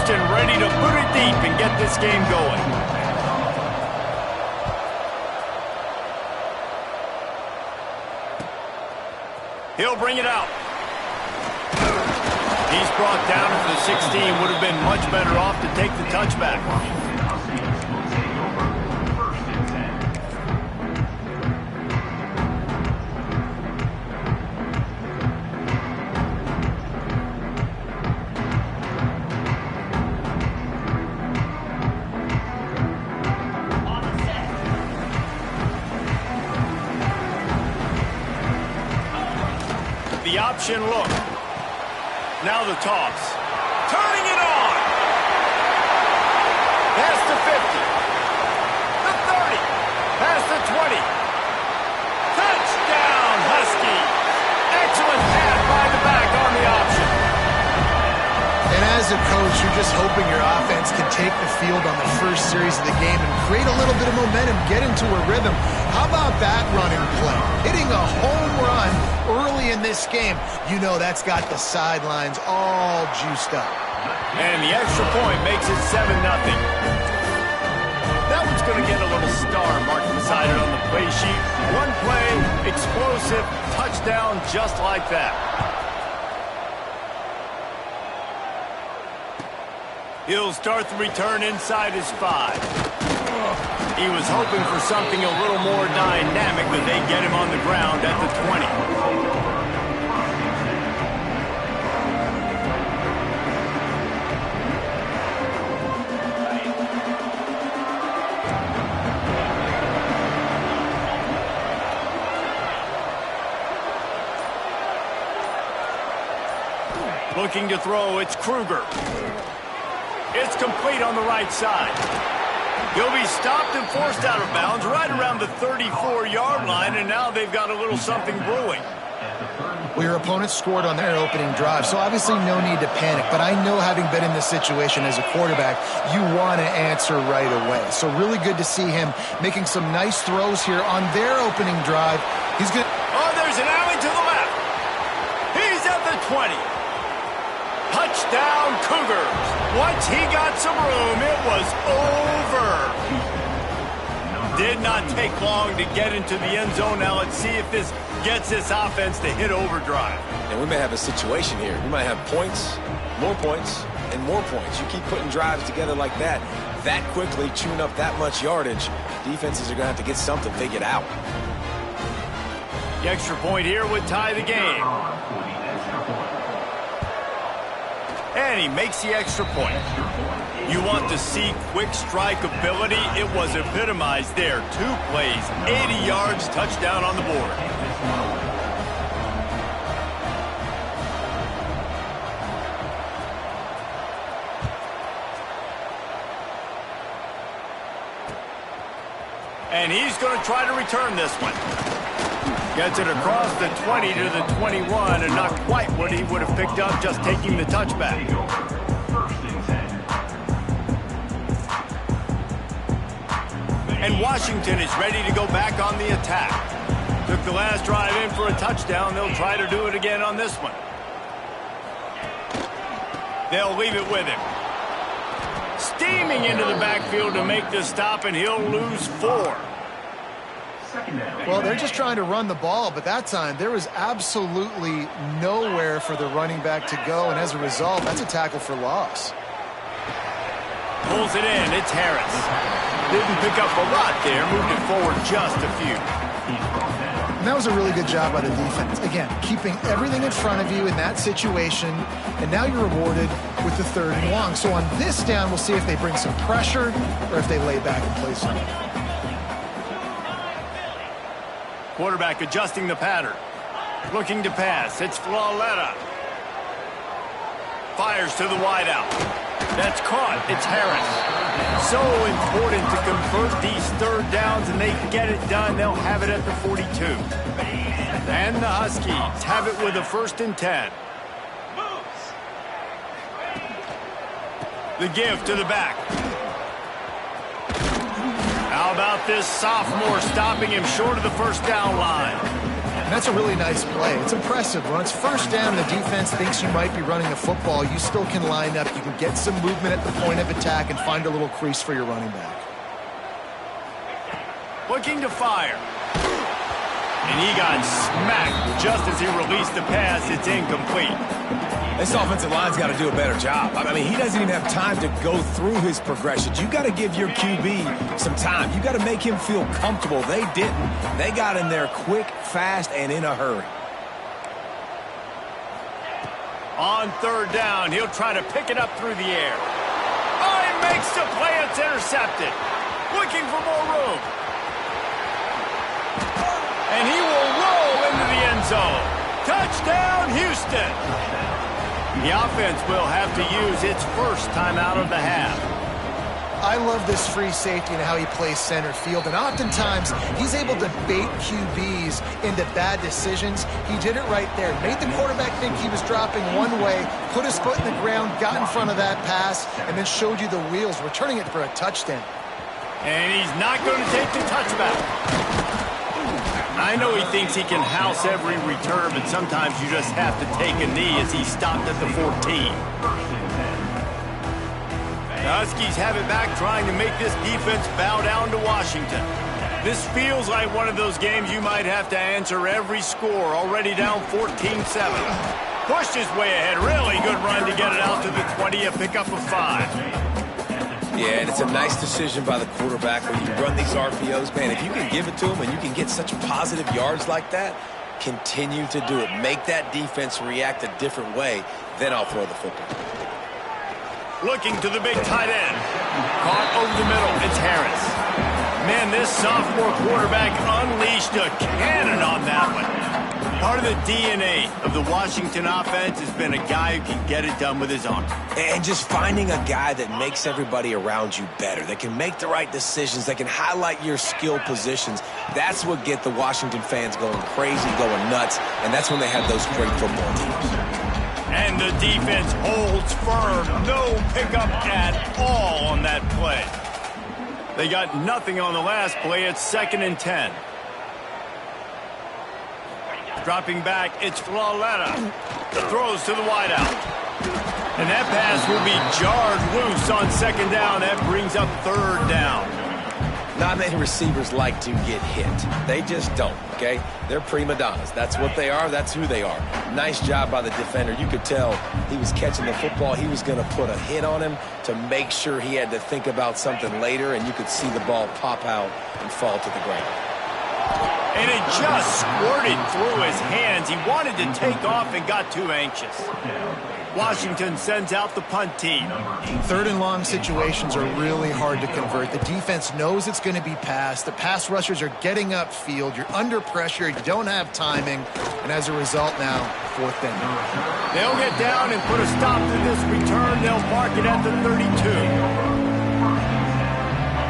post and ready to put it deep and get this game going. He'll bring it out. He's brought down to the 16. Would have been much better off to take the touchback. The option look. Now the toss. Turning it on. Past the 50. The 30. Past the 20. Touchdown, Husky. Excellent pass by the back on the option. And as a coach, you're just hoping your offense can take the field on the first series of the game and create a little bit of momentum, get into a rhythm. How about that running play? Hitting a home run early in this game. You know that's got the sidelines all juiced up. And the extra point makes it 7-0. That one's going to get a little star marked beside it on the play sheet. One play, explosive, touchdown just like that. He'll start the return inside his 5. He was hoping for something a little more dynamic, but they get him on the ground at the 20. Looking to throw, it's Kruger. It's complete on the right side. He'll be stopped and forced out of bounds right around the 34-yard line, and now they've got a little something brewing. Well, your opponent scored on their opening drive, so obviously no need to panic. But I know, having been in this situation as a quarterback, you want to answer right away. So really good to see him making some nice throws here on their opening drive. He's good. Oh, there's an alley to the left. He's at the 20. Touchdown, Cougars. Once he got some room, it was over. Did not take long to get into the end zone. Now let's see if this gets this offense to hit overdrive. And we may have a situation here. We might have points, and more points. You keep putting drives together like that quickly, chewing up that much yardage, defenses are going to have to get something figured out. The extra point here would tie the game. And he makes the extra point. You want to see quick strike ability? It was epitomized there. 2 plays, 80 yards, touchdown on the board. And he's going to try to return this one. Gets it across the 20 to the 21, and not quite what he would have picked up just taking the touchback. And Washington is ready to go back on the attack. Took the last drive in for a touchdown. They'll try to do it again on this one. They'll leave it with him. Steaming into the backfield to make the stop, and he'll lose 4. Well, they're just trying to run the ball, but that time there was absolutely nowhere for the running back to go, and as a result, that's a tackle for loss. Pulls it in. It's Harris. Didn't pick up a lot there. Moved it forward just a few. And that was a really good job by the defense. Again, keeping everything in front of you in that situation, and now you're rewarded with the 3rd and long. So on this down, we'll see if they bring some pressure or if they lay back and play something. Quarterback adjusting the pattern. Looking to pass. It's Flaletta. Fires to the wideout. That's caught. It's Harris. So important to convert these 3rd downs, and they get it done. They'll have it at the 42. And the Huskies have it with a 1st and 10. The give to the back. How about this sophomore stopping him short of the 1st down line? And that's a really nice play. It's impressive. When it's first down and the defense thinks you might be running the football, you still can line up. You can get some movement at the point of attack and find a little crease for your running back. Looking to fire. And he got smacked just as he released the pass. It's incomplete. This offensive line's got to do a better job. I mean, he doesn't even have time to go through his progressions. You got to give your QB some time. You got to make him feel comfortable. They didn't. They got in there quick, fast, and in a hurry. On third down, he'll try to pick it up through the air. Oh, he makes the play. It's intercepted. Looking for more room. And he will roll into the end zone. Touchdown, Houston. The offense will have to use its first timeout of the half. I love this free safety and how he plays center field. And oftentimes, he's able to bait QBs into bad decisions. He did it right there. Made the quarterback think he was dropping one way, put his foot in the ground, got in front of that pass, and then showed you the wheels, returning it for a touchdown. And he's not going to take the touchback. I know he thinks he can house every return, but sometimes you just have to take a knee as he stopped at the 14. The Huskies have it back, trying to make this defense bow down to Washington. This feels like one of those games you might have to answer every score, already down 14-7. Pushed his way ahead. Really good run to get it out to the 20, a pickup of 5. Yeah, and it's a nice decision by the quarterback when you run these RPOs. Man, if you can give it to him and you can get such positive yards like that, continue to do it. Make that defense react a different way, then I'll throw the football. Looking to the big tight end. Caught over the middle. It's Harris. Man, this sophomore quarterback unleashed a cannon on that one. Part of the DNA of the Washington offense has been a guy who can get it done with his arm. And just finding a guy that makes everybody around you better, that can make the right decisions, that can highlight your skill positions. That's what gets the Washington fans going crazy, going nuts, and that's when they have those great football teams. And the defense holds firm. No pickup at all on that play. They got nothing on the last play. It's 2nd and 10. Dropping back, it's Flaletta. Throws to the wideout. And that pass will be jarred loose on 2nd down. That brings up 3rd down. Not many receivers like to get hit. They just don't, okay? They're prima donnas. That's what they are. That's who they are. Nice job by the defender. You could tell he was catching the football. He was going to put a hit on him to make sure he had to think about something later, and you could see the ball pop out and fall to the ground. And it just squirted through his hands. He wanted to take off and got too anxious. Washington sends out the punt team. 3rd and long situations are really hard to convert. The defense knows it's going to be passed. The pass rushers are getting upfield. You're under pressure. You don't have timing. And as a result now, 4th down. They'll get down and put a stop to this return. They'll mark it at the 32.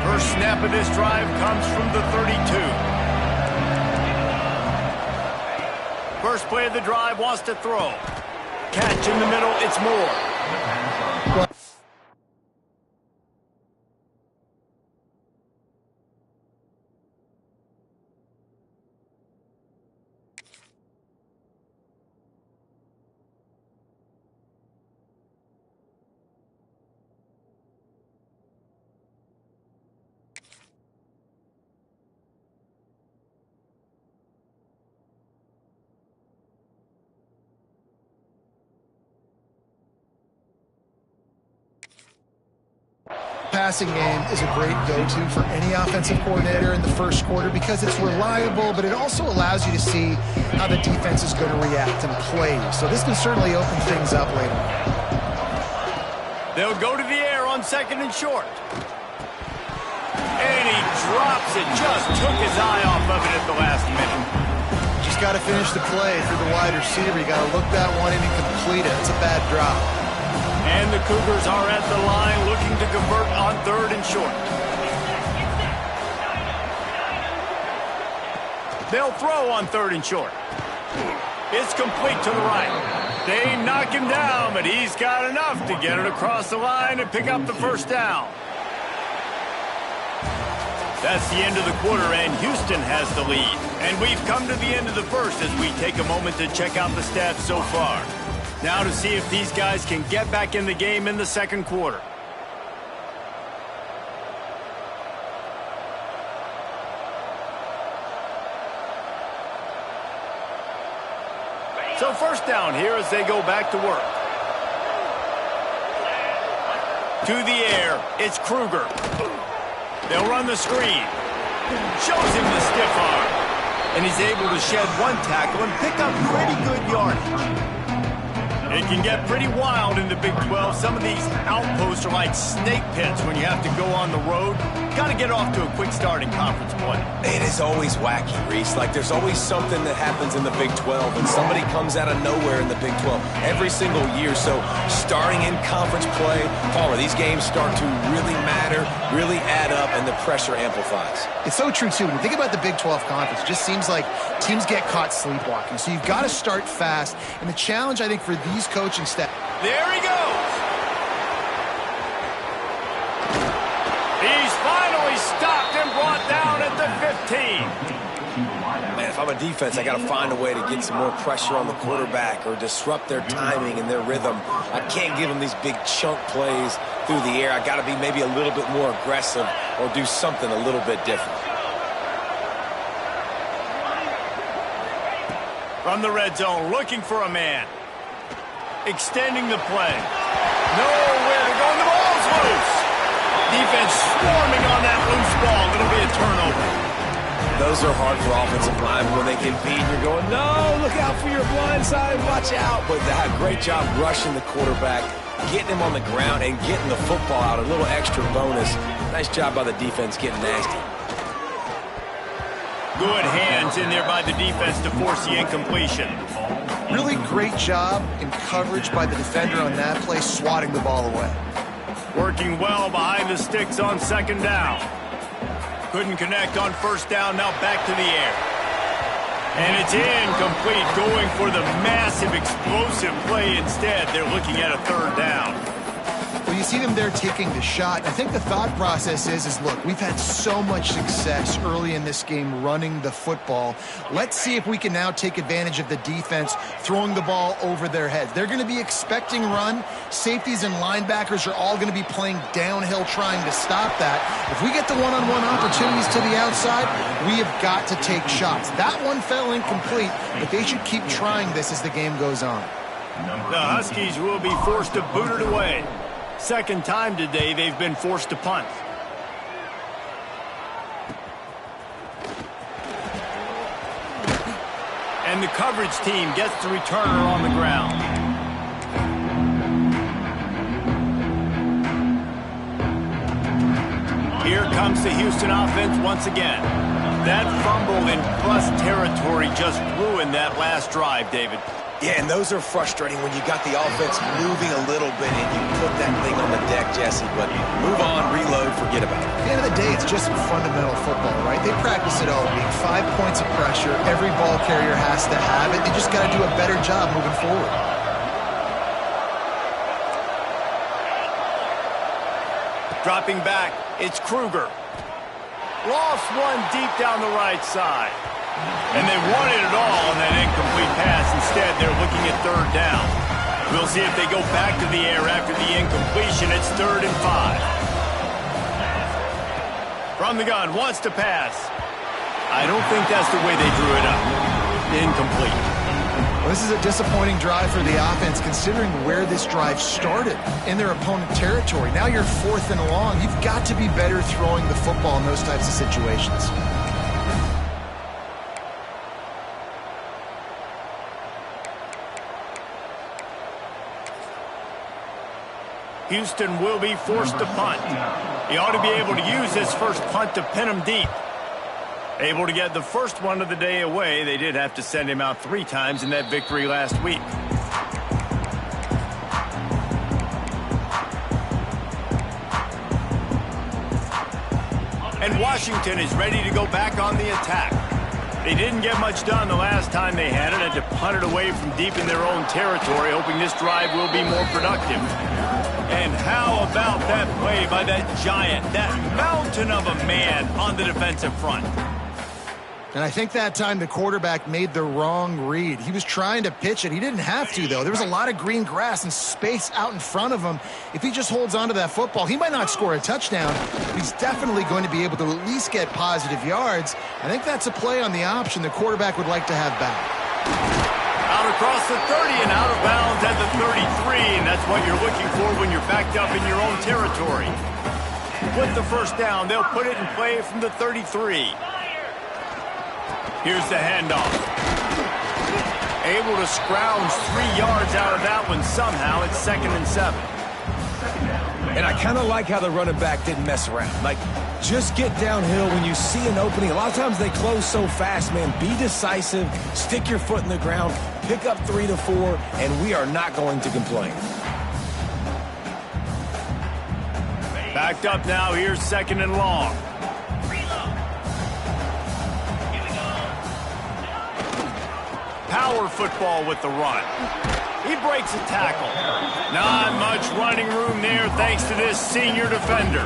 First snap of this drive comes from the 32. First play of the drive, wants to throw. Catch in the middle, it's Moore. Passing game is a great go-to for any offensive coordinator in the first quarter because it's reliable, but it also allows you to see how the defense is going to react and play. So this can certainly open things up later. They'll go to the air on 2nd and short. And he drops it. Just took his eye off of it at the last minute. Just got to finish the play through the wide receiver. You got to look that one in and complete it. It's a bad drop. And the Cougars are at the line looking to convert on 3rd and short. They'll throw on 3rd and short. It's complete to the right. They knock him down, but he's got enough to get it across the line and pick up the 1st down. That's the end of the quarter, and Houston has the lead. And we've come to the end of the first as we take a moment to check out the stats so far. Now to see if these guys can get back in the game in the second quarter. So first down here as they go back to work. To the air, it's Kruger. They'll run the screen. Shows him the stiff arm. And he's able to shed one tackle and pick up pretty good yardage. It can get pretty wild in the Big 12. Some of these outposts are like snake pits when you have to go on the road. Got to get off to a quick start in conference play. It is always wacky, Reese. Like, there's always something that happens in the Big 12, and somebody comes out of nowhere in the Big 12 every single year. So, starting in conference play, Palmer, these games start to really matter, really add up, and the pressure amplifies. It's so true, too. When you think about the Big 12 Conference, it just seems like teams get caught sleepwalking. So, you've got to start fast. And the challenge, I think, for these coaching staff. There he goes. He's finally stopped and brought down at the 15. Man, if I'm a defense, I got to find a way to get some more pressure on the quarterback or disrupt their timing and their rhythm. I can't give them these big chunk plays through the air. I got to be maybe a little bit more aggressive or do something a little bit different. From the red zone, looking for a man. Extending the play. Nowhere to go, and the ball's loose. Defense swarming on that loose ball. It'll be a turnover. Those are hard for offensive linemen when they compete. You're going, no, look out for your blind side, watch out. But they had a great job rushing the quarterback, getting him on the ground, and getting the football out. A little extra bonus. Nice job by the defense getting nasty. Good hands in there by the defense to force the incompletion. Really great job in coverage by the defender on that play, swatting the ball away. Working well behind the sticks on second down. Couldn't connect on first down, now back to the air. And it's incomplete, going for the massive explosive play instead. They're looking at a third down. Well, you see them there taking the shot. I think the thought process is look, we've had so much success early in this game running the football. Let's see if we can now take advantage of the defense throwing the ball over their heads. They're going to be expecting run. Safeties and linebackers are all going to be playing downhill trying to stop that. If we get the one-on-one opportunities to the outside, we have got to take shots. That one fell incomplete, but they should keep trying this as the game goes on. The Huskies will be forced to boot it away. Second time today they've been forced to punt. And the coverage team gets the returner on the ground. Here comes the Houston offense once again. That fumble in plus territory just ruined that last drive, David. Yeah, and those are frustrating when you got the offense moving a little bit and you put that thing on the deck, Jesse. But move on, reload, forget about it. At the end of the day, it's just fundamental football, right? They practice it all week. 5 points of pressure. Every ball carrier has to have it. They just got to do a better job moving forward. Dropping back, it's Kruger. Lost one deep down the right side. And they wanted it all on that incomplete pass. Instead, they're looking at third down. We'll see if they go back to the air after the incompletion. It's 3rd and 5. From the gun, wants to pass. I don't think that's the way they drew it up. Incomplete. Well, this is a disappointing drive for the offense, considering where this drive started in their opponent territory. Now you're 4th and long. You've got to be better throwing the football in those types of situations. Houston will be forced to punt. He ought to be able to use this first punt to pin him deep. Able to get the first one of the day away. They did have to send him out 3 times in that victory last week. And Washington is ready to go back on the attack. They didn't get much done the last time they had it. Had to punt it away from deep in their own territory, hoping this drive will be more productive. And how about that play by that giant, that mountain of a man on the defensive front? And I think that time the quarterback made the wrong read. He was trying to pitch it. He didn't have to, though. There was a lot of green grass and space out in front of him. If he just holds on to that football, he might not score a touchdown, but he's definitely going to be able to at least get positive yards. I think that's a play on the option the quarterback would like to have back. Out across the 30 and out of bounds at the 33, and that's what you're looking for when you're backed up in your own territory. With the first down, they'll put it in play from the 33. Here's the handoff. Able to scrounge 3 yards out of that one somehow. It's 2nd and 7. And I kind of like how the running back didn't mess around. Like, just get downhill when you see an opening. A lot of times they close so fast, man. Be decisive, stick your foot in the ground, pick up 3 to 4, and we are not going to complain. Backed up now. Here's 2nd and long. Power football with the run. He breaks a tackle. Not much running room there thanks to this senior defender.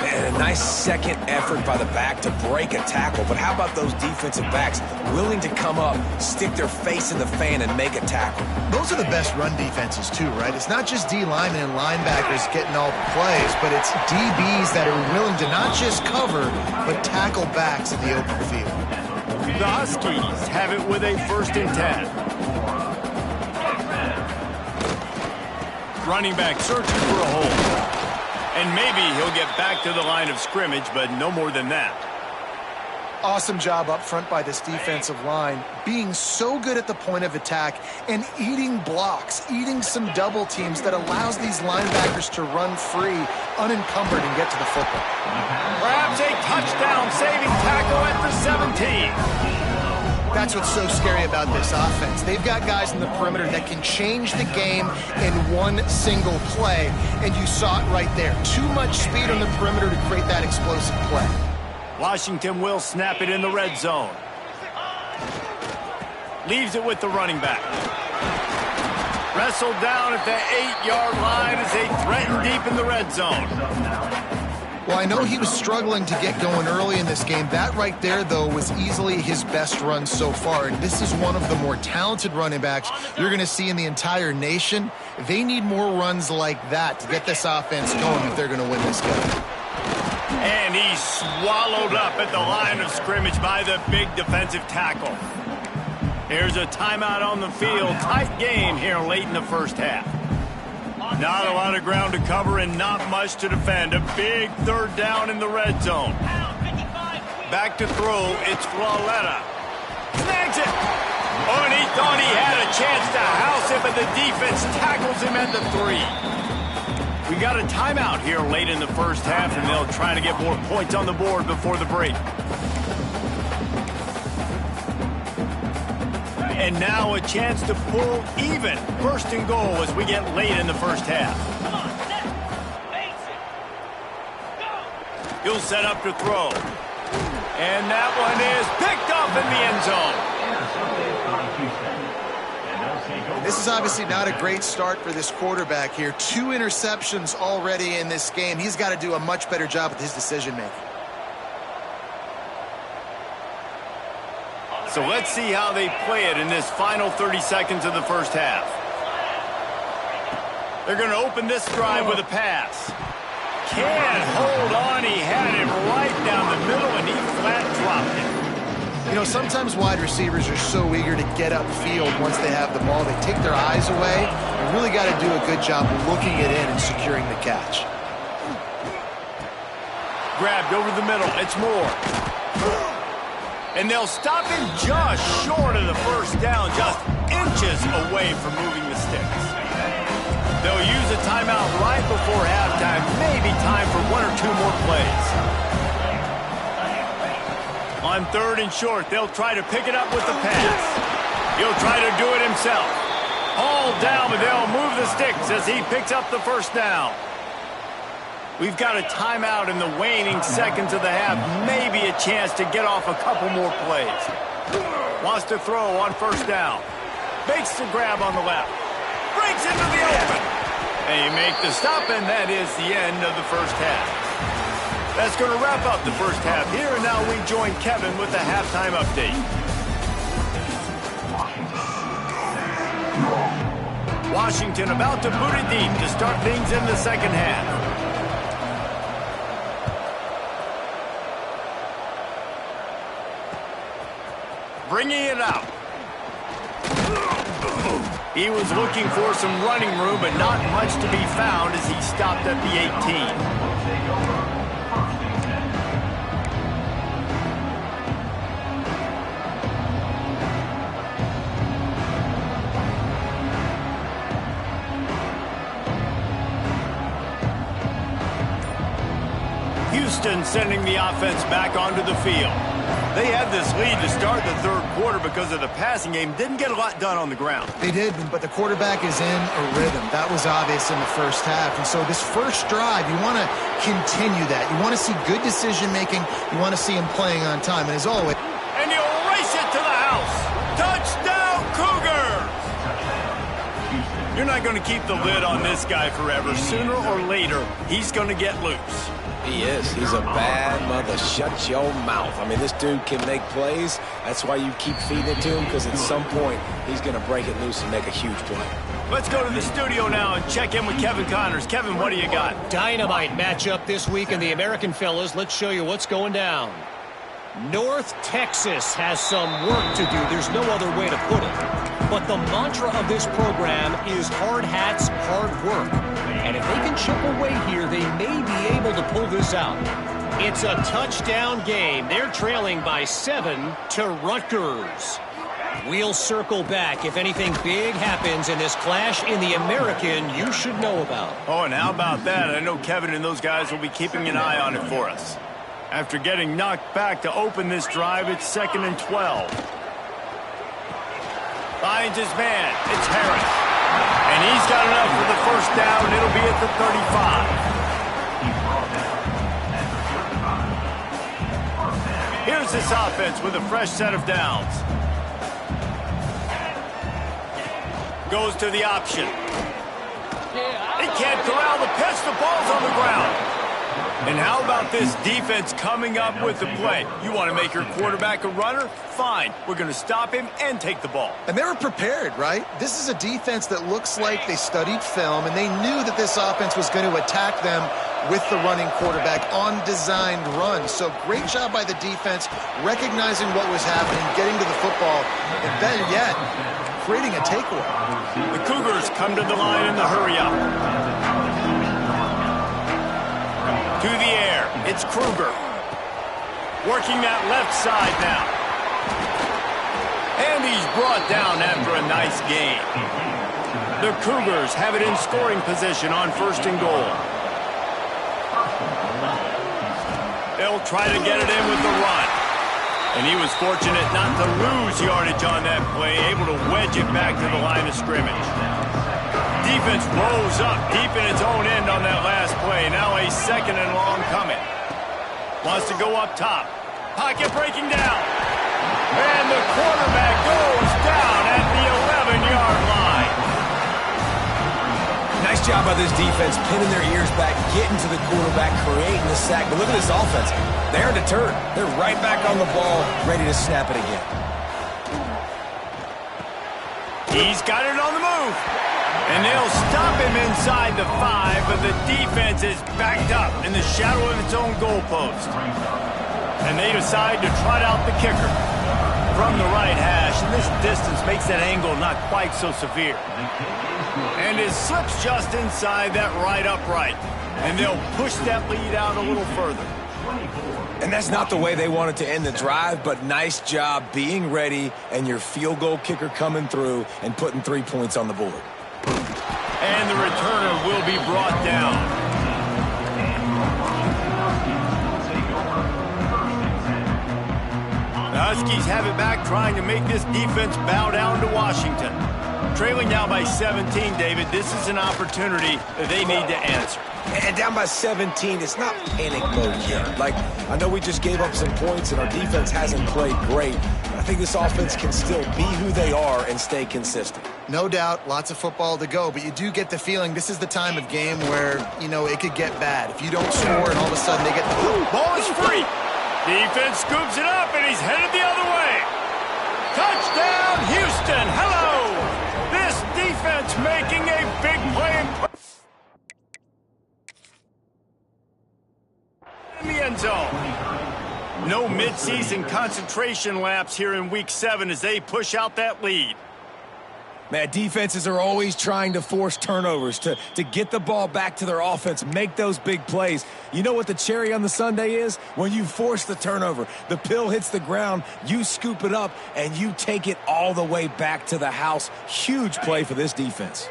And a nice second effort by the back to break a tackle. But how about those defensive backs willing to come up, stick their face in the fan, and make a tackle? Those are the best run defenses, too, right? It's not just D linemen and linebackers getting all the plays, but it's DBs that are willing to not just cover, but tackle backs in the open field. The Huskies have it with a 1st and 10. Running back searching for a hole. And maybe he'll get back to the line of scrimmage, but no more than that. Awesome job up front by this defensive line, being so good at the point of attack and eating blocks, eating some double teams that allows these linebackers to run free, unencumbered, and get to the football. Perhaps a touchdown-saving tackle at the 17. That's what's so scary about this offense. They've got guys in the perimeter that can change the game in one single play, and you saw it right there. Too much speed on the perimeter to create that explosive play. Washington will snap it in the red zone. Leaves it with the running back. Wrestled down at the 8-yard line as they threaten deep in the red zone. Well, I know he was struggling to get going early in this game. That right there, though, was easily his best run so far. And this is one of the more talented running backs you're going to see in the entire nation. They need more runs like that to get this offense going if they're going to win this game. And he's swallowed up at the line of scrimmage by the big defensive tackle. Here's a timeout on the field. Tight game here late in the first half. Not a lot of ground to cover and not much to defend. A big 3rd down in the red zone. Back to throw. It's Flawletta. Snags it. Oh, and he thought he had a chance to house it, but the defense tackles him at the 3. We got a timeout here late in the first half, and they'll try to get more points on the board before the break. And now a chance to pull even. 1st and goal as we get late in the first half. He'll set up to throw. And that one is picked up in the end zone. This is obviously not a great start for this quarterback here. 2 interceptions already in this game. He's got to do a much better job with his decision-making. So let's see how they play it in this final 30 seconds of the first half. They're going to open this drive with a pass. Can't hold on. He had him right down the middle, and he flat dropped it. You know, sometimes wide receivers are so eager to get upfield once they have the ball. They take their eyes away. You really got to do a good job looking it in and securing the catch. Grabbed over the middle. It's Moore. And they'll stop him just short of the first down, just inches away from moving the sticks. They'll use a timeout right before halftime, maybe time for 1 or 2 more plays. On 3rd and short, they'll try to pick it up with the pass. He'll try to do it himself. All down, but they'll move the sticks as he picks up the first down. We've got a timeout in the waning seconds of the half. Maybe a chance to get off a couple more plays. Wants to throw on 1st down. Makes the grab on the left. Breaks into the open. And you make the stop, and that is the end of the first half. That's going to wrap up the first half here, and now we join Kevin with the halftime update. Washington about to boot it deep to start things in the second half. Bringing it out. He was looking for some running room, but not much to be found as he stopped at the 18. Houston sending the offense back onto the field. They had this lead to start the third quarter because of the passing game. Didn't get a lot done on the ground. They did, but the quarterback is in a rhythm. That was obvious in the first half. And so this first drive, you want to continue that. You want to see good decision-making. You want to see him playing on time. And as always... And he'll race it to the house. Touchdown, Cougars! You're not going to keep the lid on this guy forever. Sooner or later, he's going to get loose. He is. He's a bad mother. Shut your mouth. I mean, this dude can make plays. That's why you keep feeding it to him, because at some point, he's going to break it loose and make a huge play. Let's go to the studio now and check in with Kevin Connors. Kevin, what do you got? Dynamite matchup this week in the American fellas. Let's show you what's going down. North Texas has some work to do. There's no other way to put it. But the mantra of this program is hard hats, hard work. And if they can chip away here, they may be able to pull this out. It's a touchdown game. They're trailing by 7 to Rutgers. We'll circle back if anything big happens in this clash in the American you should know about. Oh, and how about that? I know Kevin and those guys will be keeping an eye on it for us. After getting knocked back to open this drive, it's 2nd and 12. Finds his man. It's Harris. And he's got enough for the first down. It'll be at the 35. Here's this offense with a fresh set of downs. Goes to the option. He can't corral the pitch. The ball's on the ground. And how about this defense coming up with the play? You want to make your quarterback a runner? Fine. We're going to stop him and take the ball. And they were prepared, right? This is a defense that looks like they studied film, and they knew that this offense was going to attack them with the running quarterback on designed runs. So great job by the defense, recognizing what was happening, getting to the football, and better yet, creating a takeaway. The Cougars come to the line in the hurry-up. To the air, it's Kruger. Working that left side now. And he's brought down after a nice gain. The Cougars have it in scoring position on 1st and goal. They'll try to get it in with the run. And he was fortunate not to lose yardage on that play, able to wedge it back to the line of scrimmage. Defense rolls up deep in its own end on that last play. Now a 2nd and long coming. Wants to go up top. Pocket breaking down. And the quarterback goes down at the 11-yard line. Nice job by this defense, pinning their ears back, getting to the quarterback, creating the sack. But look at this offense. They're deterred. They're right back on the ball, ready to snap it again. He's got it on the move. And they'll stop him inside the 5, but the defense is backed up in the shadow of its own goalpost. And they decide to trot out the kicker from the right hash. And this distance makes that angle not quite so severe. And it slips just inside that right upright. And they'll push that lead out a little further. And that's not the way they wanted to end the drive, but nice job being ready and your field goal kicker coming through and putting 3 points on the board. And the returner will be brought down. The Huskies have it back, trying to make this defense bow down to Washington. Trailing now by 17, David. This is an opportunity that they need to answer. And down by 17, it's not panic mode yet. Like, I know we just gave up some points and our defense hasn't played great, but I think this offense can still be who they are and stay consistent. No doubt, lots of football to go, but you do get the feeling this is the time of game where, you know, it could get bad. If you don't score and all of a sudden they get the ball is free. Defense scoops it up, and he's headed the other way. Touchdown, Houston. Hello. This defense making a big play in the end zone. No midseason concentration laps here in Week 7 as they push out that lead. Man, defenses are always trying to force turnovers to get the ball back to their offense, make those big plays. You know what the cherry on the sundae is? When you force the turnover, the pill hits the ground, you scoop it up, and you take it all the way back to the house. Huge play for this defense.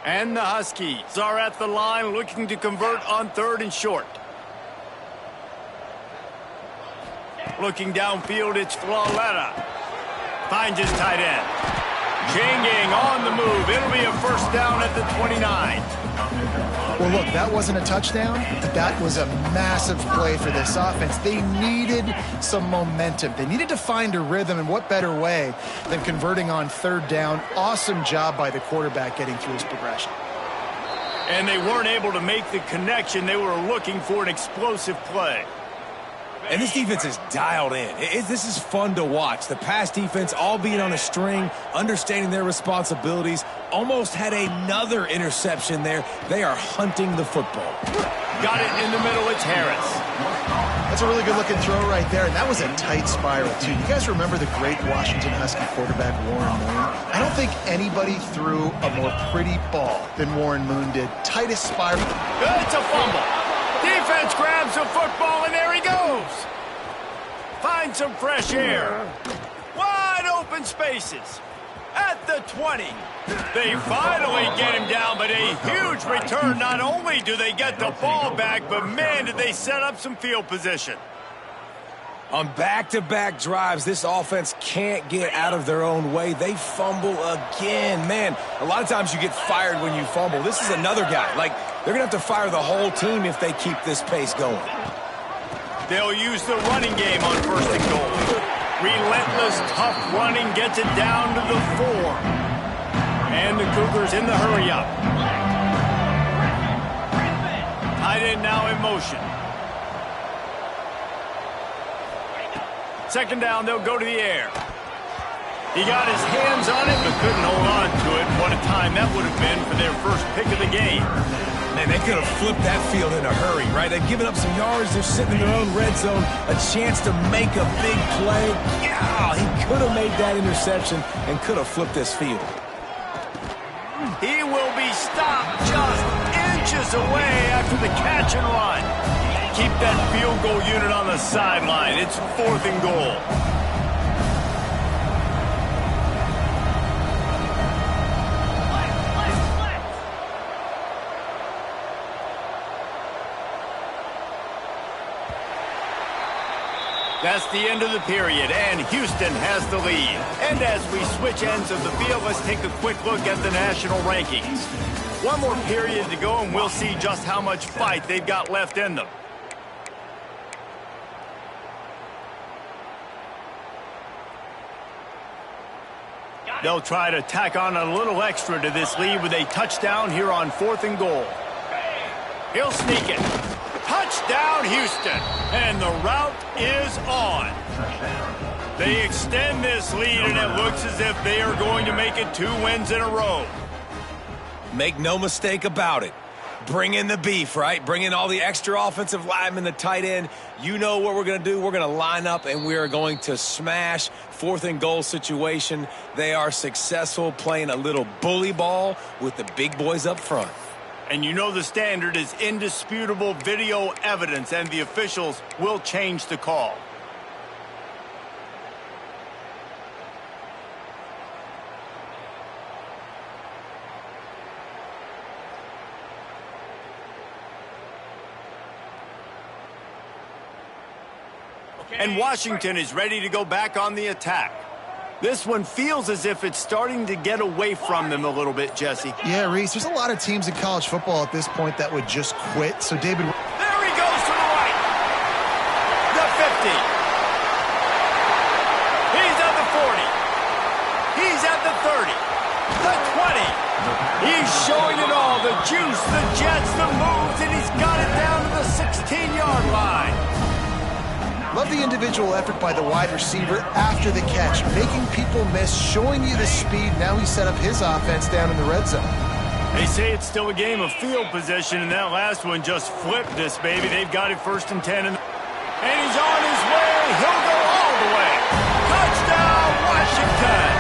And the Huskies are at the line looking to convert on 3rd and short. Looking downfield, it's Flaletta. Finds his tight end. Janging on the move. It'll be a first down at the 29. Well, look, that wasn't a touchdown, but that was a massive play for this offense. They needed some momentum. They needed to find a rhythm, and what better way than converting on 3rd down. Awesome job by the quarterback getting through his progression. And they weren't able to make the connection. They were looking for an explosive play. And this defense is dialed in. This is fun to watch. The pass defense all being on a string, understanding their responsibilities, almost had another interception there. They are hunting the football. Got it in the middle. It's Harris. That's a really good-looking throw right there, and that was a tight spiral, too. You guys remember the great Washington Husky quarterback Warren Moon? I don't think anybody threw a more pretty ball than Warren Moon did. Tightest spiral. It's a fumble. Defense grabs the football, and there he goes. Find some fresh air. Wide open spaces. At the 20. They finally get him down, but a huge return. Not only do they get the ball back, but, man, did they set up some field position. On back-to-back drives, this offense can't get out of their own way. They fumble again. Man, a lot of times you get fired when you fumble. This is another guy. Like, they're going to have to fire the whole team if they keep this pace going. They'll use the running game on 1st and goal. Relentless, tough running gets it down to the 4. And the Cougars in the hurry-up. Tight end now in motion. 2nd down, they'll go to the air. He got his hands on it, but couldn't hold on to it. What a time that would have been for their first pick of the game. Man, they could have flipped that field in a hurry, right? They've given up some yards. They're sitting in their own red zone. A chance to make a big play. Yeah, he could have made that interception and could have flipped this field. He will be stopped just inches away after the catch and run. Keep that field goal unit on the sideline. It's 4th and goal. That's the end of the period, and Houston has the lead. And as we switch ends of the field, let's take a quick look at the national rankings. One more period to go, and we'll see just how much fight they've got left in them. They'll try to tack on a little extra to this lead with a touchdown here on 4th and goal. He'll sneak it. Touchdown, Houston. And the route is on. They extend this lead, and it looks as if they are going to make it 2 wins in a row. Make no mistake about it. Bring in the beef, right? Bring in all the extra offensive linemen, the tight end. You know what we're going to do. We're going to line up, and we are going to smash 4th and goal situation. They are successful playing a little bully ball with the big boys up front. And you know the standard is indisputable video evidence, and the officials will change the call. And Washington is ready to go back on the attack. This one feels as if it's starting to get away from them a little bit, Jesse. Yeah, Reese, there's a lot of teams in college football at this point that would just quit. So, David... There he goes to the right. The 50. He's at the 40. He's at the 30. The 20. Love the individual effort by the wide receiver after the catch, making people miss, showing you the speed. Now he set up his offense down in the red zone. They say it's still a game of field position, and that last one just flipped this baby. They've got it 1st and 10. And he's on his way. He'll go all the way. Touchdown, Washington.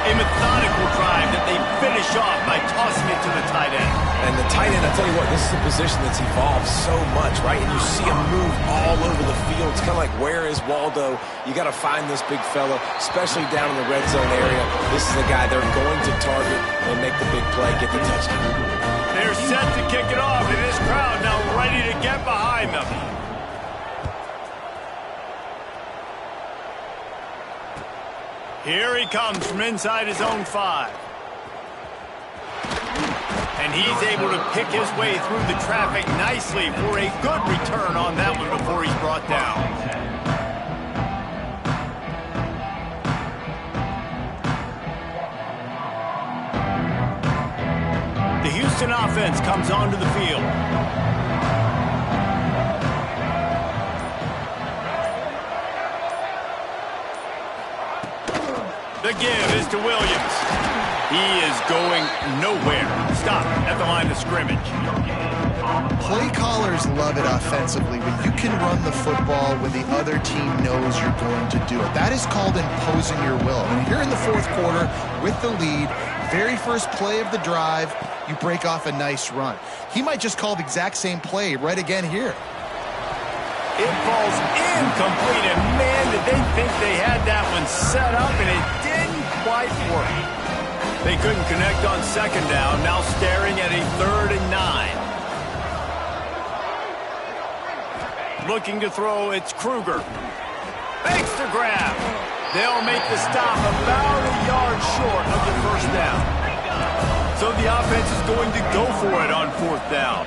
A methodical drive that they finish off by tossing it to the tight end. And the tight end, I tell you what, this is a position that's evolved so much, right? And you see him move all over the field. It's kind of like, where is Waldo? You got to find this big fella, especially down in the red zone area. This is the guy they're going to target and make the big play, get the touchdown. They're set to kick it off, and this crowd now ready to get behind them. Here he comes from inside his own 5. And he's able to pick his way through the traffic nicely for a good return on that one before he's brought down. The Houston offense comes onto the field. The give is to Williams. He is going nowhere. Stop at the line of scrimmage. Play callers love it offensively when you can run the football when the other team knows you're going to do it. That is called imposing your will. And here in the 4th quarter with the lead, very first play of the drive, you break off a nice run. He might just call the exact same play right again here. It falls incomplete, and man, did they think they had that one set up, and it didn't quite work. They couldn't connect on 2nd down, now staring at a 3rd and 9. Looking to throw, it's Kruger. Fakes the grab. They'll make the stop about a yard short of the 1st down. So the offense is going to go for it on 4th down.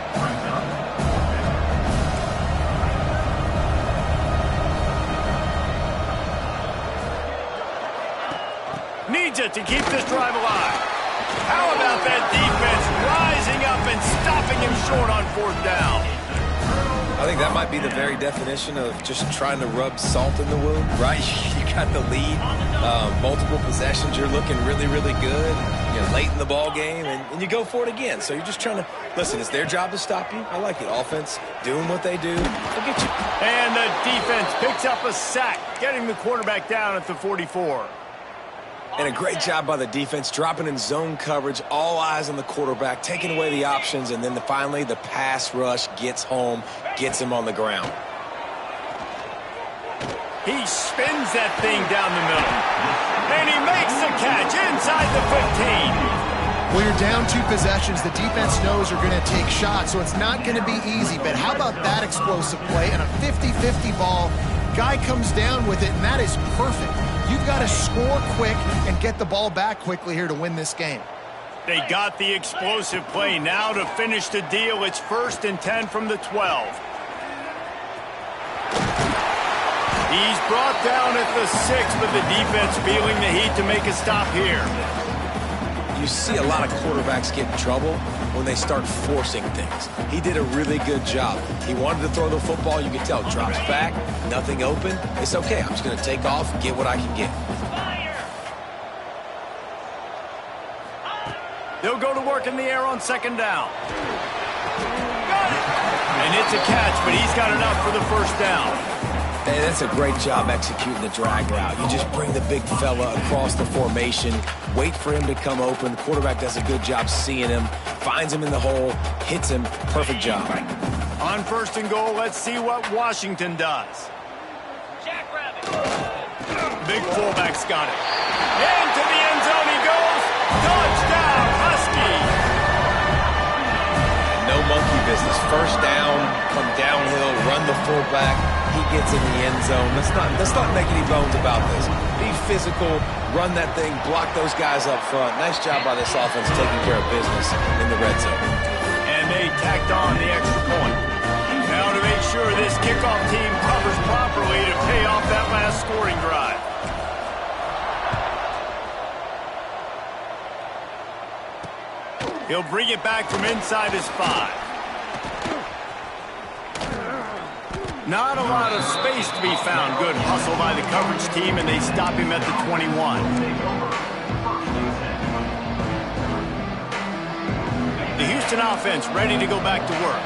Needs it to keep this drive alive. How about that defense rising up and stopping him short on 4th down? I think that might be the very definition of just trying to rub salt in the wound, right? You got the lead, multiple possessions, you're looking really, really good. You're late in the ball game, and you go for it again. So you're just trying to, listen, it's their job to stop you. I like it. Offense doing what they do. They'll get you. And the defense picks up a sack, getting the quarterback down at the 44. And a great job by the defense, dropping in zone coverage, all eyes on the quarterback, taking away the options, and then finally the pass rush gets home, gets him on the ground. He spins that thing down the middle. And he makes the catch inside the 15. When you're down 2 possessions, the defense knows you're going to take shots, so it's not going to be easy. But how about that explosive play and a 50-50 ball? Guy comes down with it, and that is perfect. You've got to score quick and get the ball back quickly here to win this game. They got the explosive play. Now to finish the deal, it's 1st and 10 from the 12. He's brought down at the 6, but the defense feeling the heat to make a stop here. You see a lot of quarterbacks get in trouble when they start forcing things. He did a really good job. He wanted to throw the football. You can tell, drops back, nothing open. It's okay. I'm just going to take off, get what I can get. They'll go to work in the air on 2nd down. Got it! And it's a catch, but he's got enough for the 1st down. Hey, that's a great job executing the drag route. You just bring the big fella across the formation, wait for him to come open. The quarterback does a good job seeing him, finds him in the hole, hits him. Perfect job. On 1st and goal, let's see what Washington does. Big fullback's got it. Into the end zone he goes. Touchdown, Husky. No monkey business. 1st down, come downhill, run the fullback. He gets in the end zone. Let's not make any bones about this. Be physical, run that thing, block those guys up front. Nice job by this offense taking care of business in the red zone. And they tacked on the extra point. Now to make sure this kickoff team covers properly to pay off that last scoring drive. He'll bring it back from inside his 5. Not a lot of space to be found. Good hustle by the coverage team, and they stop him at the 21. The Houston offense ready to go back to work.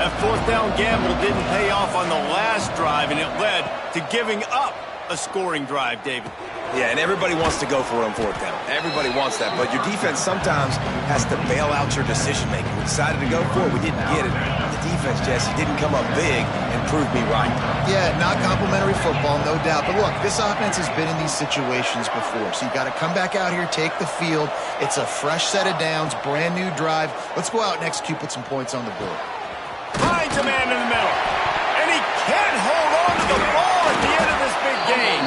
That fourth down gamble didn't pay off on the last drive, and it led to giving up a scoring drive, David. Yeah, and everybody wants to go for it on fourth down. Everybody wants that, but your defense sometimes has to bail out your decision-making. We decided to go for it. We didn't get it. The defense, Jesse, didn't come up big and prove me right. Yeah, not complimentary football, no doubt. But look, this offense has been in these situations before, so you got to come back out here, take the field. It's a fresh set of downs, brand new drive. Let's go out and execute, put some points on the board. Finds a man in the middle, and he can't hold on to the ball at the end of this big game.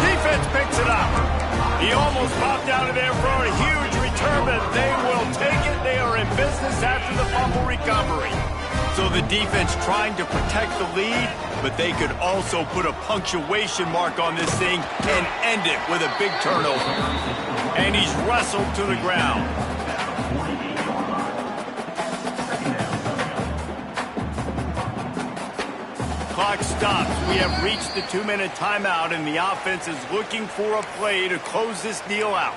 Defense picks it up. He almost popped out of there for a huge return, but they will take it. They are in business after the fumble recovery. So the defense trying to protect the lead, but they could also put a punctuation mark on this thing and end it with a big turnover. And he's wrestled to the ground. Clock stops. We have reached the 2-minute timeout, and the offense is looking for a play to close this deal out.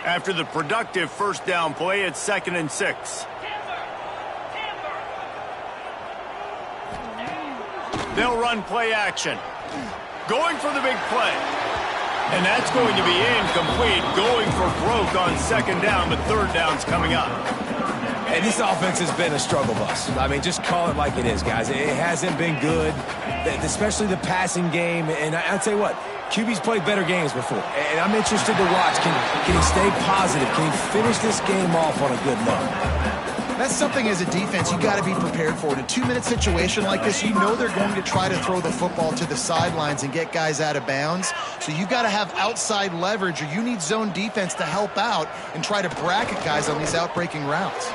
After the productive first down play, it's 2nd and 6. They'll run play action. Going for the big play. And that's going to be incomplete. Going for broke on 2nd down, but 3rd down's coming up. And this offense has been a struggle bus. I mean, just call it like it is, guys. It hasn't been good, especially the passing game. And I'll tell you what, QB's played better games before. And I'm interested to watch. Can he stay positive? Can he finish this game off on a good note? That's something as a defense you got to be prepared for. In a 2-minute situation like this, you know they're going to try to throw the football to the sidelines and get guys out of bounds. So you got to have outside leverage, or you need zone defense to help out and try to bracket guys on these outbreaking routes.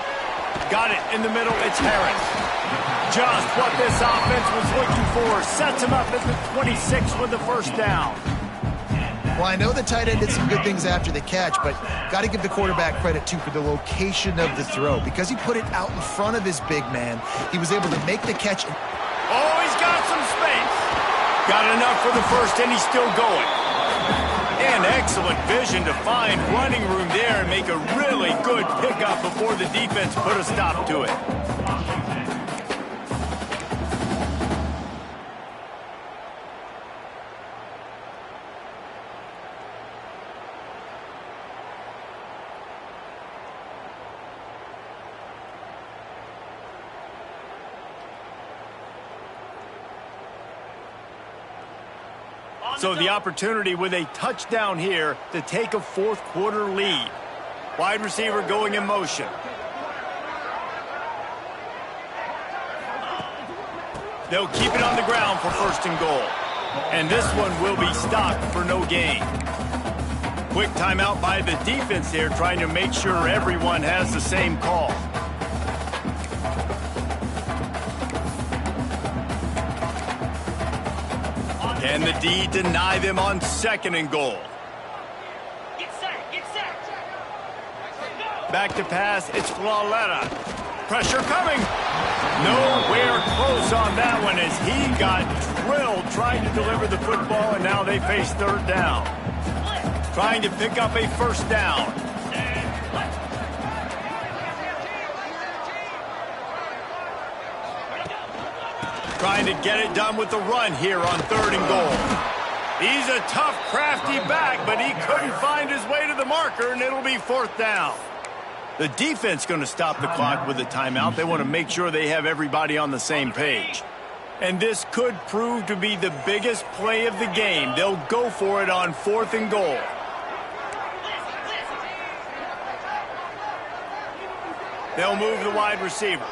Got it in the middle. It's Harris. Just what this offense was looking for. Sets him up at the 26 with the first down. Well, I know the tight end did some good things after the catch, but got to give the quarterback credit, too, for the location of the throw. Because he put it out in front of his big man, he was able to make the catch. Oh, he's got some space. Got enough for the first, and he's still going. And excellent vision to find running room there and make a really good pickup before the defense put a stop to it. So the opportunity with a touchdown here to take a fourth-quarter lead. Wide receiver going in motion. They'll keep it on the ground for 1st and goal. And this one will be stopped for no gain. Quick timeout by the defense there, trying to make sure everyone has the same call. Can the D deny them on 2nd and goal? Get set, get set. Back to pass, it's Flaletta. Pressure coming. Nowhere close on that one as he got drilled trying to deliver the football, and now they face 3rd down. Trying to pick up a 1st down. Trying to get it done with the run here on 3rd and goal. He's a tough, crafty back, but he couldn't find his way to the marker, and it'll be 4th down. The defense going to stop the clock with a timeout. They want to make sure they have everybody on the same page. And this could prove to be the biggest play of the game. They'll go for it on 4th and goal. They'll move the wide receiver.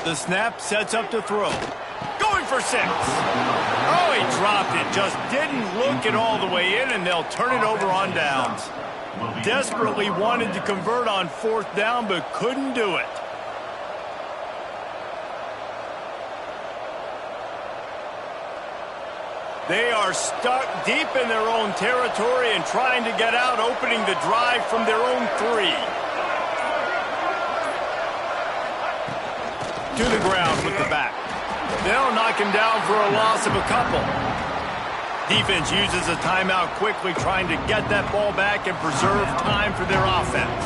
The snap sets up to throw. Going for 6. Oh, he dropped it. Just didn't look it all the way in, and they'll turn it over on downs. Desperately wanted to convert on 4th down, but couldn't do it. They are stuck deep in their own territory and trying to get out, opening the drive from their own 3. To the ground with the back. They'll knock him down for a loss of a couple. Defense uses a timeout quickly, trying to get that ball back and preserve time for their offense.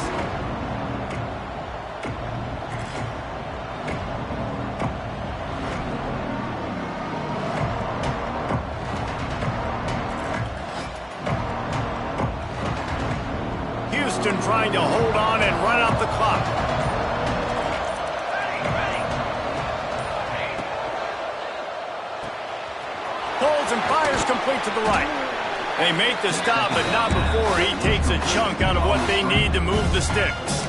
Houston trying to hold on and run out the clock. Pulls and fires complete to the right. They make the stop, but not before he takes a chunk out of what they need to move the sticks.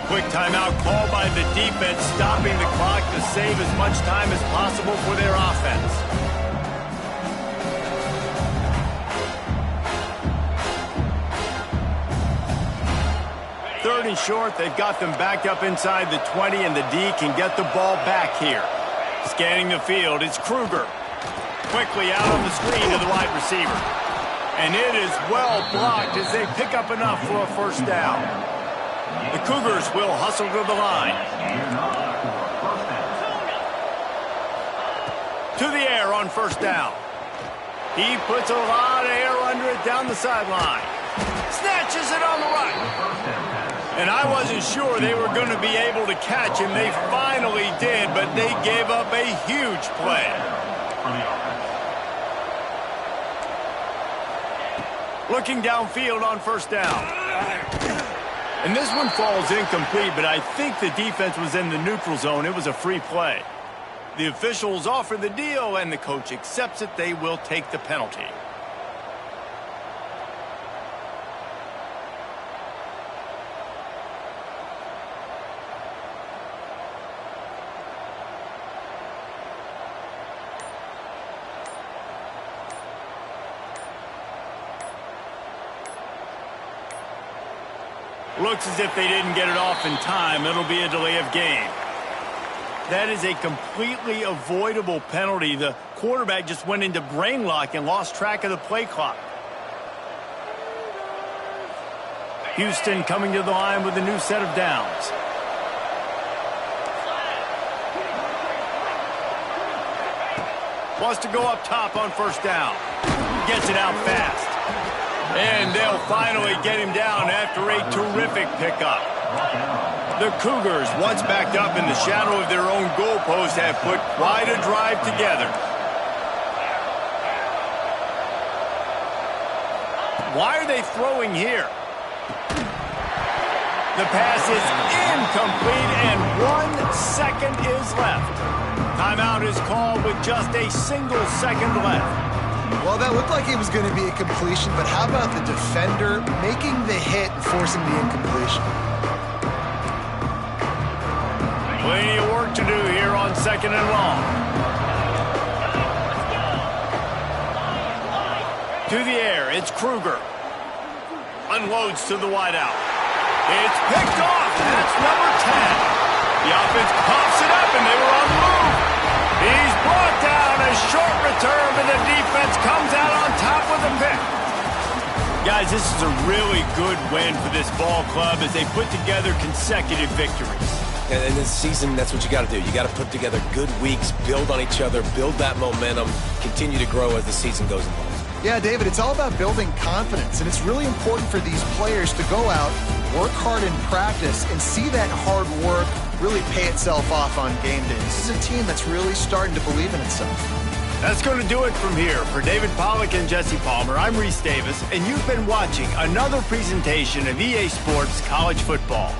Quick timeout called by the defense, stopping the clock to save as much time as possible for their offense. Third and short, they've got them back up inside the 20, and the D can get the ball back here. Scanning the field, it's Kruger. Quickly out on the screen to the wide receiver. And it is well blocked as they pick up enough for a first down. The Cougars will hustle to the line. To the air on first down. He puts a lot of air under it down the sideline. Snatches it on the right. And I wasn't sure they were going to be able to catch him. They finally did, but they gave up a huge play. Looking downfield on first down. And this one falls incomplete, but I think the defense was in the neutral zone. It was a free play. The officials offer the deal, and the coach accepts it. They will take the penalty. Looks as if they didn't get it off in time. It'll be a delay of game. That is a completely avoidable penalty. The quarterback just went into brain lock and lost track of the play clock. Houston coming to the line with a new set of downs. Wants to go up top on first down. Gets it out fast. And they'll finally get him down after a terrific pickup. The Cougars, once backed up in the shadow of their own goalpost, have put quite a drive together. Why are they throwing here? The pass is incomplete, and 1 second is left. Timeout is called with just a single second left. Well, that looked like it was going to be a completion, but how about the defender making the hit and forcing the incompletion? Plenty of work to do here on second and long. To the air, it's Kruger. Unloads to the wideout. It's picked off. That's number 10. The offense pops it up, and they were on the move. He's brought down. A short return, and the defense comes out on top with a pick. Guys, this is a really good win for this ball club as they put together consecutive victories. And in this season, that's what you got to do. You got to put together good weeks, build on each other, build that momentum, continue to grow as the season goes along. Yeah, David, it's all about building confidence, and it's really important for these players to go out, work hard in practice, and see that hard work really pay itself off on game day. This is a team that's really starting to believe in itself. That's going to do it from here. For David Pollack and Jesse Palmer, I'm Reese Davis, and you've been watching another presentation of EA Sports College Football.